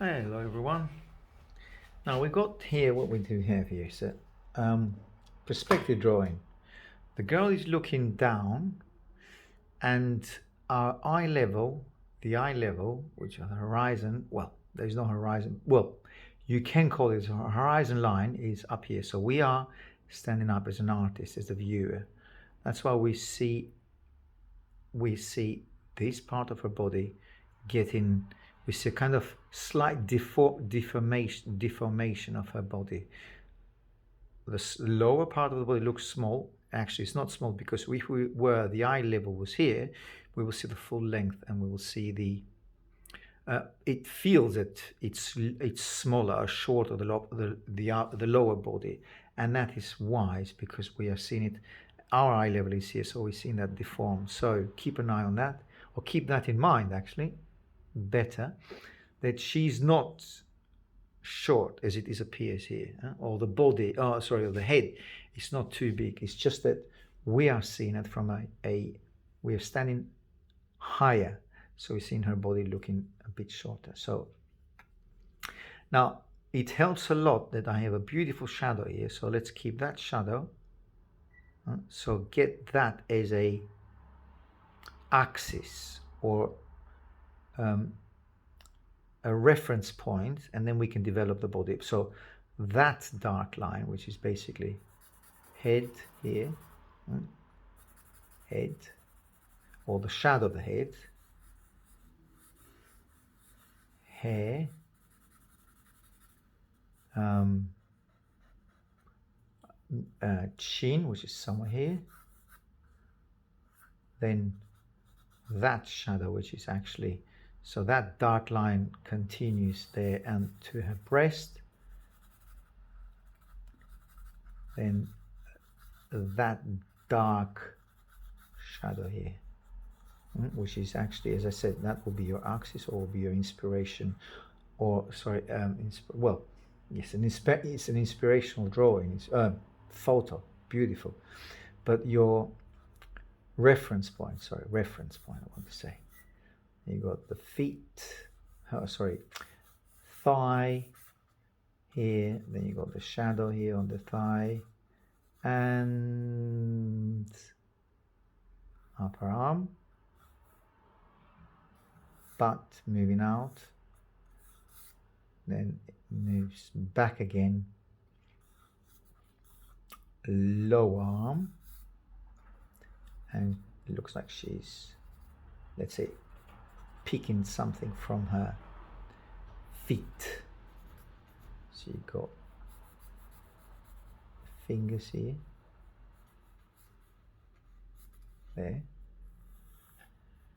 Hello everyone. Now we got here what we do have here. So perspective drawing. The girl is looking down and our eye level, the eye level, which is the horizon, well, there's no horizon. Well, you can call it a horizon line is up here. So we are standing up as an artist, as a viewer. That's why we see this part of her body getting, we see a kind of slight deformation of her body. The lower part of the body looks small. Actually, it's not small because if we were the eye level was here, we will see the full length and we will see the. It feels that it's smaller or shorter the lower body, and that is why it's because we are seeing it. Our eye level is here, so we're seeing that deformed. So keep an eye on that, or keep that in mind. Actually, better that she's not short as it appears here, or the body, or the head is not too big. It's just that we are seeing it from we are standing higher, so we're seeing her body looking a bit shorter. So now it helps a lot that I have a beautiful shadow here. So let's keep that shadow. So get that as a axis or a reference point, and then we can develop the body. So that dark line, which is basically head here, head, or the shadow of the head, hair, chin, which is somewhere here, then that shadow, which is actually, so that dark line continues there and to her breast, then that dark shadow here, which is actually, as I said, that will be your axis or will be your inspiration, or sorry, well, yes, it's an inspirational drawing. It's photo, beautiful, but your reference point, I want to say, you got the feet, thigh here, then you got the shadow here on the thigh, and upper arm, butt moving out, then it moves back again, lower arm, and it looks like she's, let's say, picking something from her feet. So you got fingers here, there,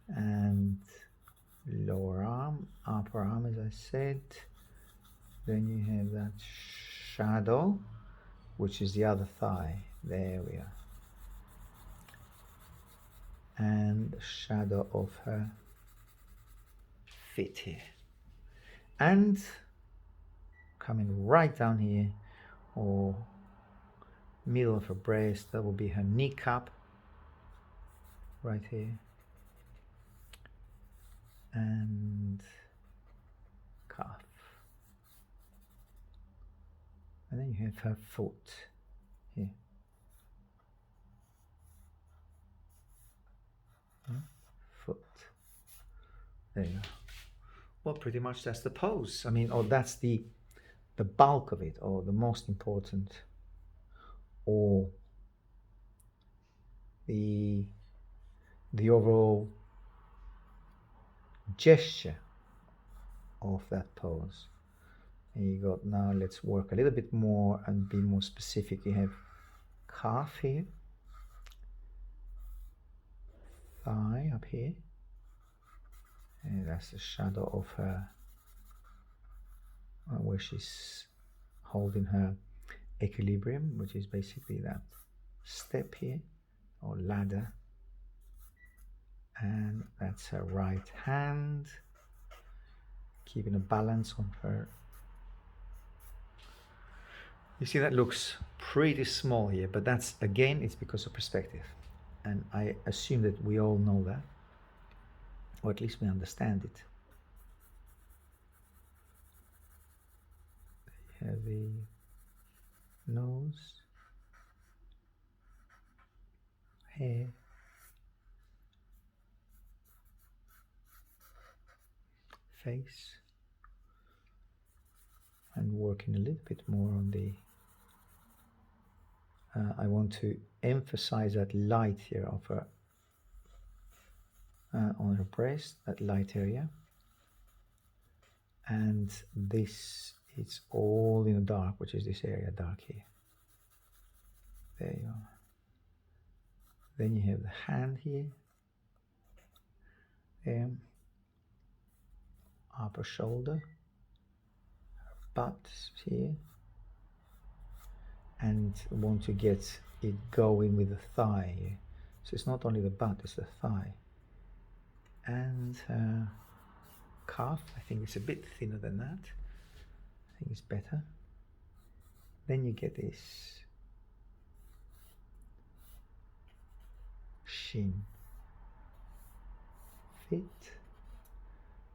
and lower arm, upper arm, as I said. Then you have that shadow, which is the other thigh. There we are. And the shadow of her feet here. And coming right down here, or middle of her breast, that will be her kneecap, right here. And calf. And then you have her foot here. Foot. There you go. Well, pretty much that's the pose. I mean, or that's the bulk of it, or the most important, or the overall gesture of that pose. And you got, now let's work a little bit more and be more specific. You have calf here, thigh up here, and that's the shadow of her, where she's holding her equilibrium, which is basically that step here, or ladder, and that's her right hand, keeping a balance on her. You see, that looks pretty small here, but that's, again, it's because of perspective, and I assume that we all know that, or at least we understand it. of the nose, hair, face, and working a little bit more on the I want to emphasize that light here of her on her breast, that light area, and this it's all in the dark, which is this area dark here. There you are. Then you have the hand here, upper shoulder, butt here, and want to get it going with the thigh here. So it's not only the butt, it's the thigh. And calf, I think it's a bit thinner than that. I think it's better. Then you get this shin, fit,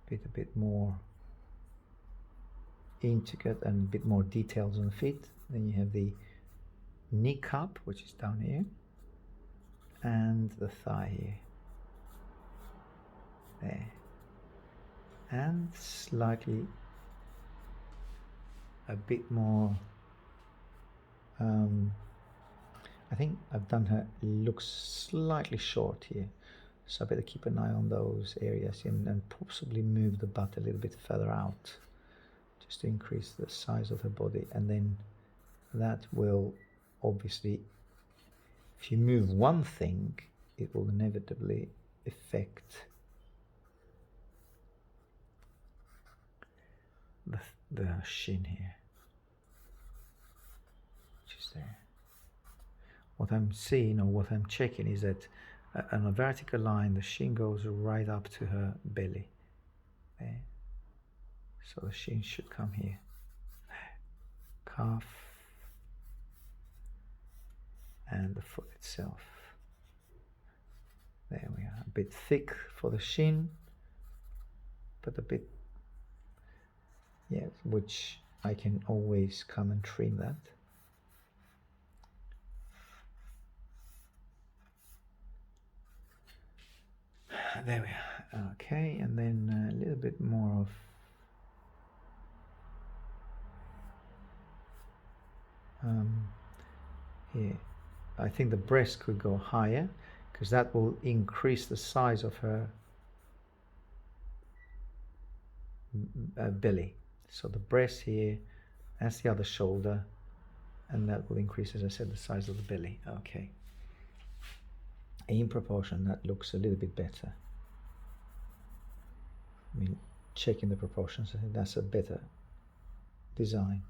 a bit more intricate and a bit more details on the feet. Then you have the knee cup, which is down here, and the thigh here. There. And slightly a bit more I think I've done her looks slightly short here, so I better keep an eye on those areas and possibly move the butt a little bit further out just to increase the size of her body. And then that will obviously, if you move one thing, it will inevitably affect the shin here, which is there. What I'm seeing or what I'm checking is that on a vertical line the shin goes right up to her belly there. So the shin should come here, calf, and the foot itself. There we are, a bit thick for the shin, but a bit, yeah, which I can always come and trim that. There we are. Okay, and then a little bit more of here. I think the breast could go higher because that will increase the size of her belly. So the breast here, that's the other shoulder, and that will increase, as I said, the size of the belly. Okay. In proportion, that looks a little bit better. I mean, checking the proportions, I think that's a better design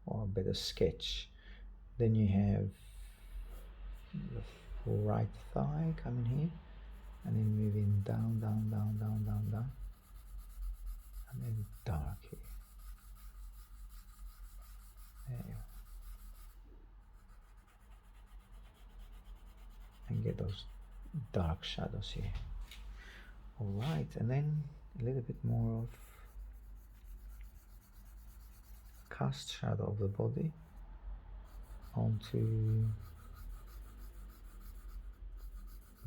or a better sketch. Then you have the right thigh coming here, and then moving down, down, down, down, down, down, and then dark here. There you are. And get those dark shadows here. All right, and then a little bit more of cast shadow of the body onto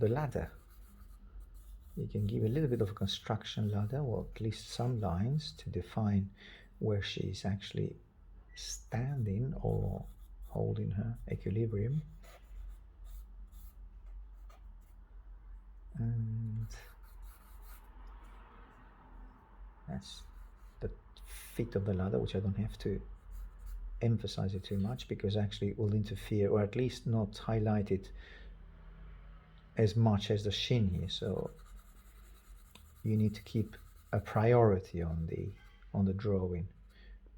the ladder. You can give a little bit of a construction ladder, or at least some lines to define where she is actually standing or holding her equilibrium. And that's the feet of the ladder, which I don't have to emphasize it too much because actually it will interfere, or at least not highlight it as much as the shin here. So you need to keep a priority on the drawing.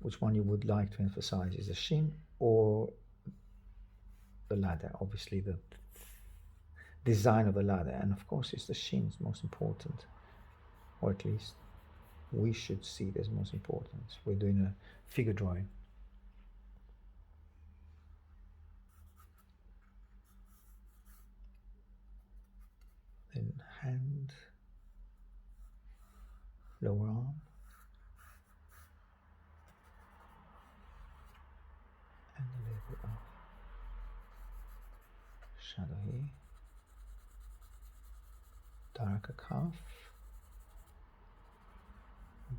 Which one you would like to emphasize, is the shin or the ladder? Obviously the design of the ladder, and of course it's the shin is most important, or at least we should see it as most important. We're doing a figure drawing. Then hand, lower arm, shadow here, darker calf,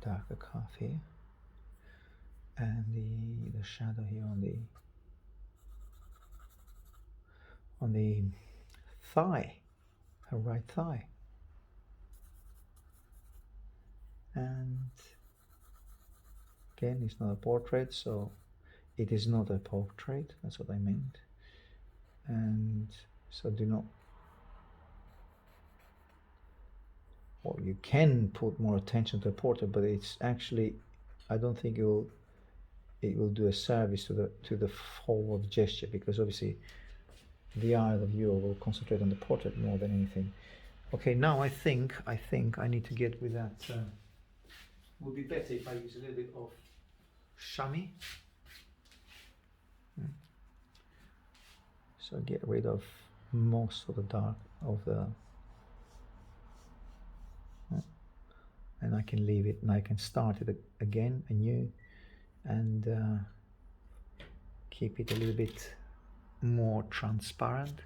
darker calf here, and the shadow here on the thigh, her right thigh. And again, it's not a portrait, so it is not a portrait, that's what I meant. And so do not, well, you can put more attention to the portrait, but it's actually, I don't think it will do a service to the forward gesture, because obviously the eye of the viewer will concentrate on the portrait more than anything. Okay, now I think I need to get with that. Would be better if I use a little bit of chamois. So get rid of most of the dark of the, and I can leave it, and I can start it again anew, and keep it a little bit more transparent.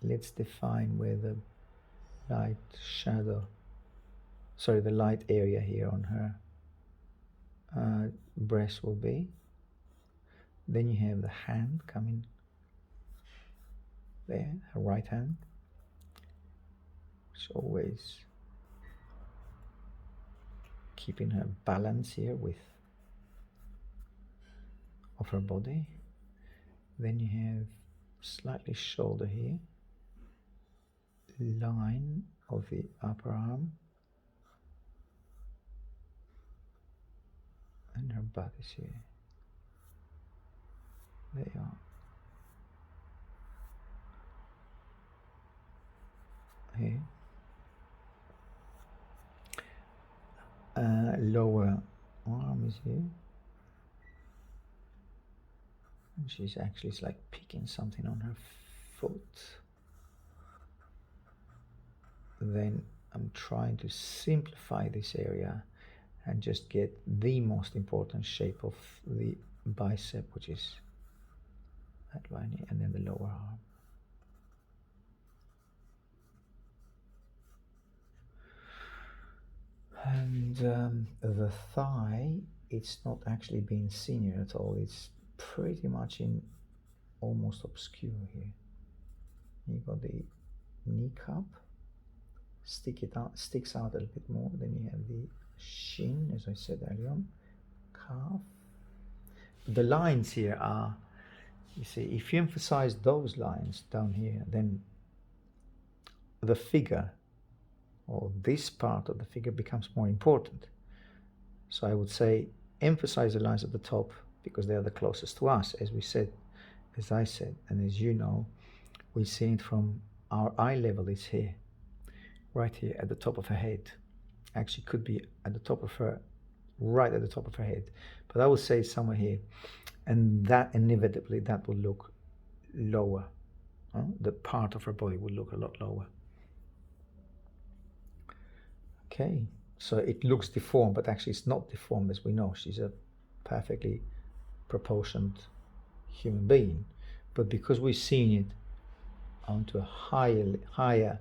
Let's define where the light shadow, sorry, the light area here on her breast will be. Then you have the hand coming there, her right hand, which always keeping her balance here with of her body. Then you have slightly shoulder here, line of the upper arm, and her butt is here. There you are. Here. Lower arm is here. And she's actually, it's like picking something on her foot. Then I'm trying to simplify this area and just get the most important shape of the bicep, which is that line here, and then the lower arm. And the thigh, it's not actually being seen here at all. It's pretty much in almost obscure here. You got the kneecap, sticks out a little bit more. Then you have the shin, as I said earlier on, calf. The lines here are, you see, if you emphasize those lines down here, then the figure, or this part of the figure, becomes more important. So I would say emphasize the lines at the top because they are the closest to us, as we said, as I said, and as you know, we see it from our eye level. It's here, right here at the top of her head. Actually could be at the top of her, right at the top of her head, but I would say somewhere here, and that inevitably that will look lower. The part of her body will look a lot lower. Okay, so it looks deformed, but actually it's not deformed, as we know. She's a perfectly proportioned human being, but because we've seen it onto a higher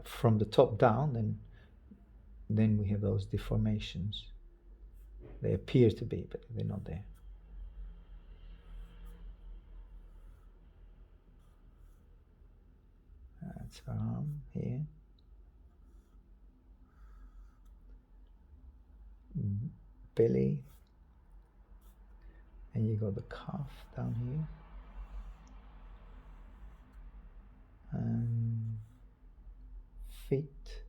from the top down, then we have those deformations. They appear to be, but they're not there. That's her arm here. Belly, and you got the calf down here, and feet,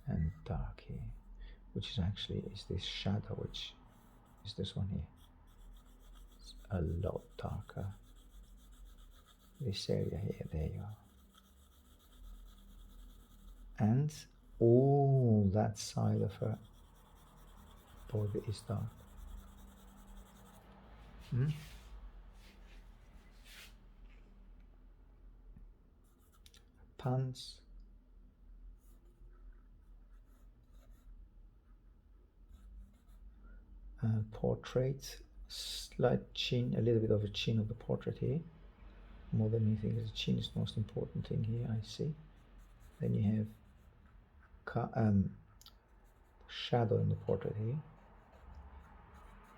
and dark here, which is actually this shadow, which is this one here. It's a lot darker. This area here, there you are. And all that side of her body is dark. Pants, portrait, slight chin, a little bit of a chin of the portrait here. More than anything, the chin is the most important thing here, I see. Then you have shadow in the portrait here,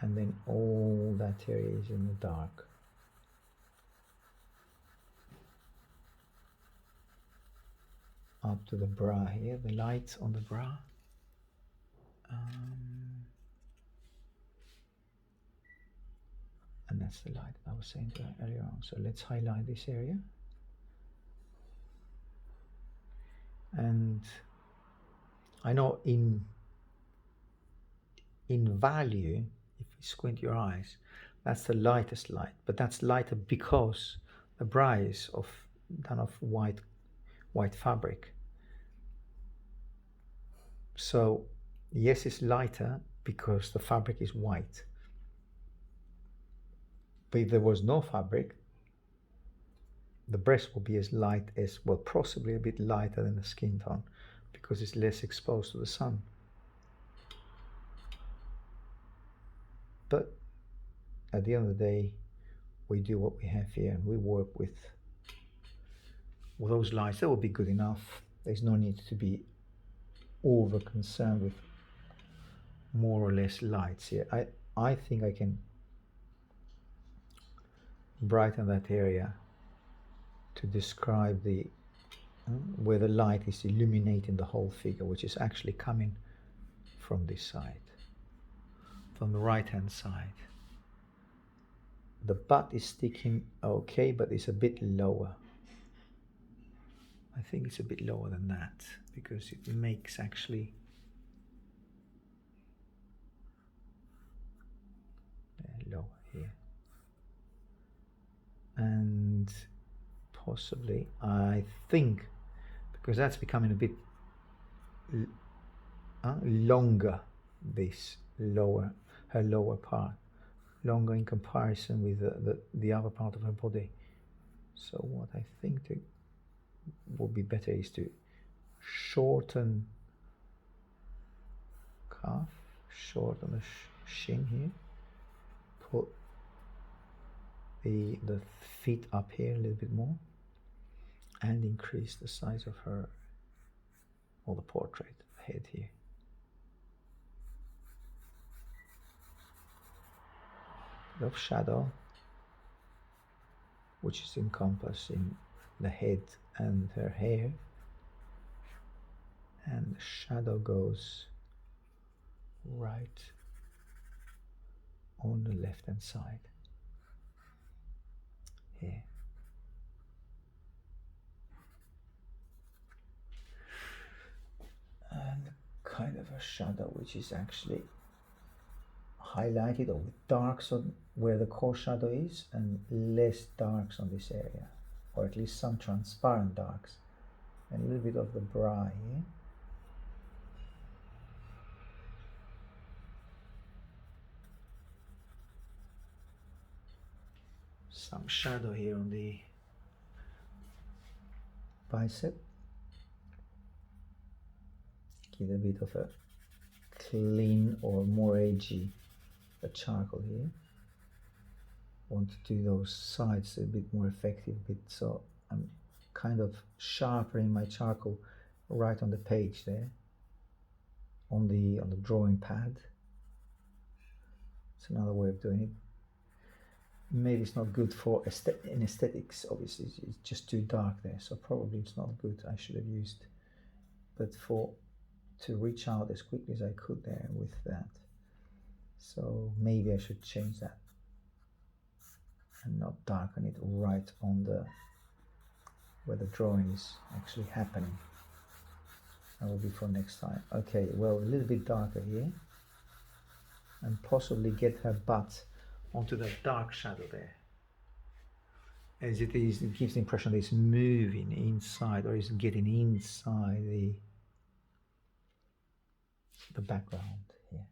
and then all that area is in the dark. Up to the bra here, the light on the bra. And that's the light I was saying earlier on. So let's highlight this area. And I know in value, if you squint your eyes, that's the lightest light, but that's lighter because the bra is done of white fabric. So yes, it's lighter because the fabric is white. But if there was no fabric, the breast will be as light as, well, possibly a bit lighter than the skin tone because it's less exposed to the sun. But at the end of the day, we do what we have here and we work with those lights. That will be good enough. There's no need to be over concerned with more or less lights here. I think I can brighten that area to describe the where the light is illuminating the whole figure, which is actually coming from this side, from the right hand side. The butt is sticking okay, but it's a bit lower. I think it's a bit lower than that because it makes actually lower here. And possibly, I think, because that's becoming a bit longer, this her lower part, longer in comparison with the other part of her body. So what I think would be better is to shorten calf, shorten the shin here, put the feet up here a little bit more, and increase the size of her, or the portrait head here. Of shadow, which is encompassing the head and her hair, and the shadow goes right on the left hand side here. And kind of a shadow which is actually highlighted or with darks on where the core shadow is and less darks on this area, or at least some transparent darks, and a little bit of the bra here. Some shadow here on the bicep. Give a bit of a clean or more edgy charcoal here. Want to do those sides a bit more effective, so I'm kind of sharpening my charcoal right on the page there, on the drawing pad. It's another way of doing it. Maybe it's not good for in aesthetics, obviously it's just too dark there, so probably it's not good. I should have used, but to reach out as quickly as I could there with that. So maybe I should change that and not darken it right on where the drawing is actually happening. That will be for next time. Okay, well, a little bit darker here, and possibly get her butt onto that dark shadow there. As it gives the impression that it's moving inside, or is getting inside the background here.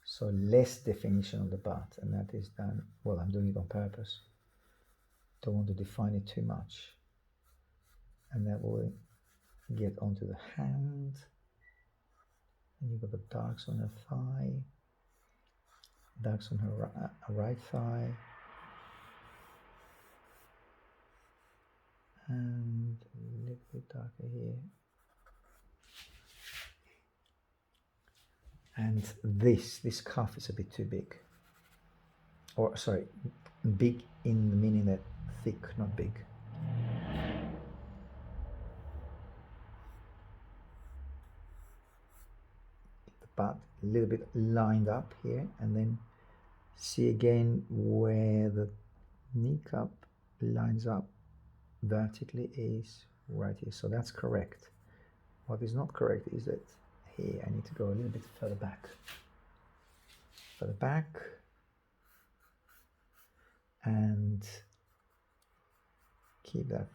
So less definition of the butt, and that is done, well, I'm doing it on purpose. Don't want to define it too much. And that will get onto the hand. And you've got the darks on her thigh, darks on her right thigh, and a little bit darker here. And this cuff is a bit too big. Or sorry, big in the meaning that thick, not big. The butt a little bit lined up here, and then see again where the kneecap lines up vertically is right here. So that's correct. What is not correct is that here I need to go a little bit further back. Further back. And keep that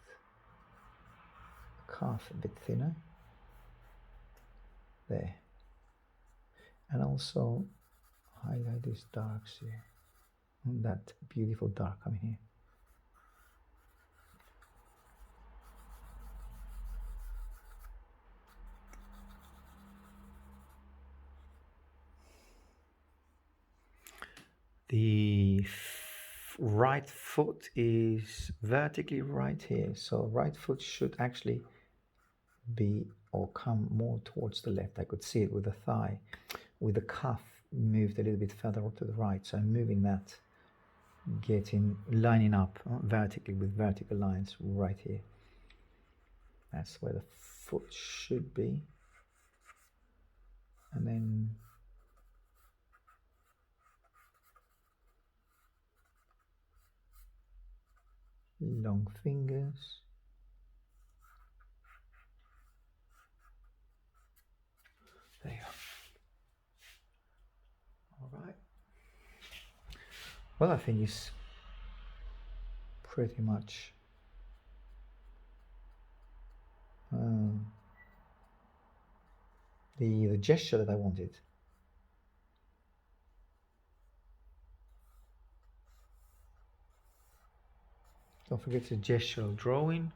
calf a bit thinner. There. And also highlight these darks here. And that beautiful dark coming here. The right foot is vertically right here, so right foot should actually be or come more towards the left. I could see it with the thigh, with the cuff moved a little bit further to the right, so I'm moving that, lining up vertically with vertical lines right here. That's where the foot should be. And then long fingers. There you go. All right. Well, I think it's pretty much the gesture that I wanted. Don't forget the gestural drawing.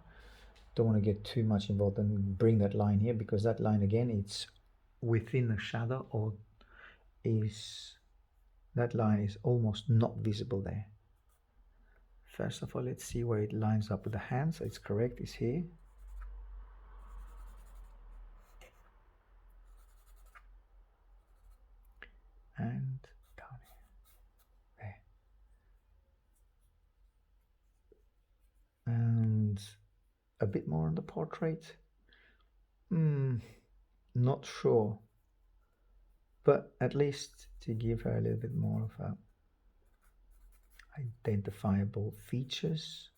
Don't want to get too much involved and bring that line here, because that line again, it's within the shadow, or that line is almost not visible there. First of all, let's see where it lines up with the hand. So it's correct, it's here. And down here. There. And a bit more on the portrait. Not sure. But at least to give her a little bit more of a identifiable features.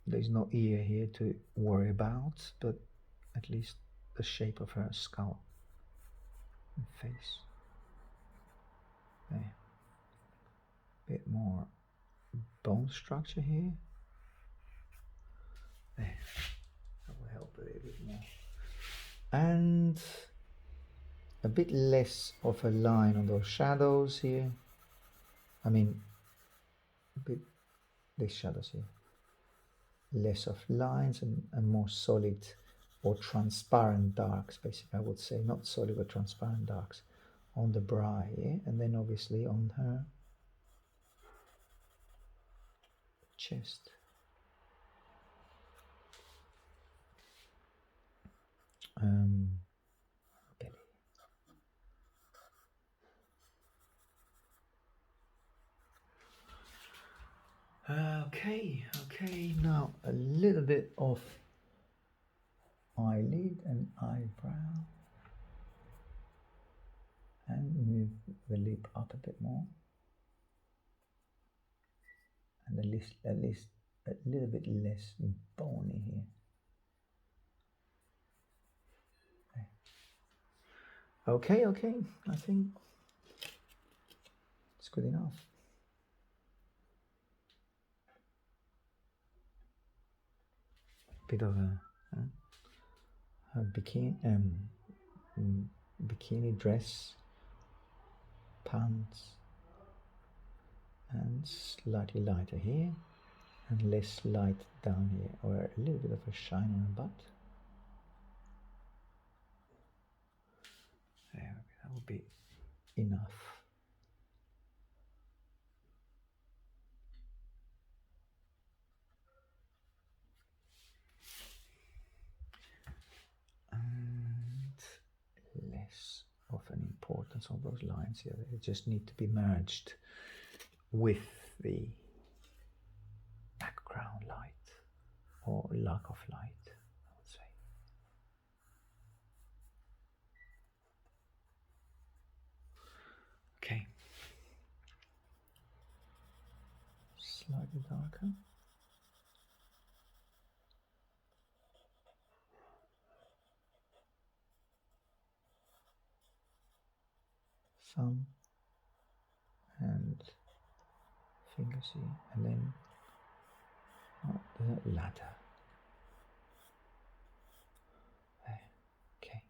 There's no ear here to worry about, but at least the shape of her skull and face. There. Bit more bone structure here. There. That will help a little bit more. And a bit less of a line on those shadows here. I mean, a bit these shadows here. Less of lines and more solid or transparent darks, basically, I would say. Not solid, but transparent darks on the brow here, and then obviously on her chest. Belly. Okay, now a little bit of eyelid and eyebrow, and move the lip up a bit more, and at least a little bit less bony here. Okay, I think it's good enough. Bit of a bikini dress, pants, and slightly lighter here, and less light down here, or a little bit of a shine on her butt. There, that will be enough. And less of an importance on those lines here. They just need to be merged with the background light or lack of light, I would say. Okay. Slightly darker. Thumb and fingers here, and then the ladder. There. Okay.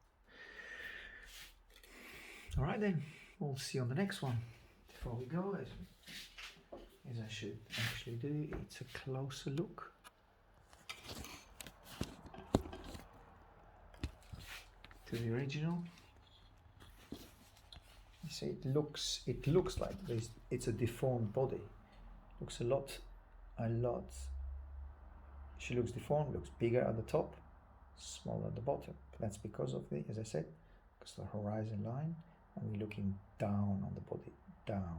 All right then. We'll see you on the next one. Before we go, as I should actually do, it's a closer look. To the original. You see, it looks like it's a deformed body. Looks a lot. She looks deformed. Looks bigger at the top, smaller at the bottom. That's because of the, as I said, because the horizon line, and we're looking down on the body, down.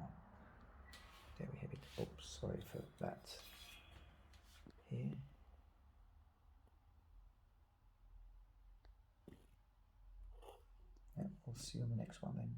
There we have it. Oops, sorry for that. Here. Yeah, we'll see you on the next one then.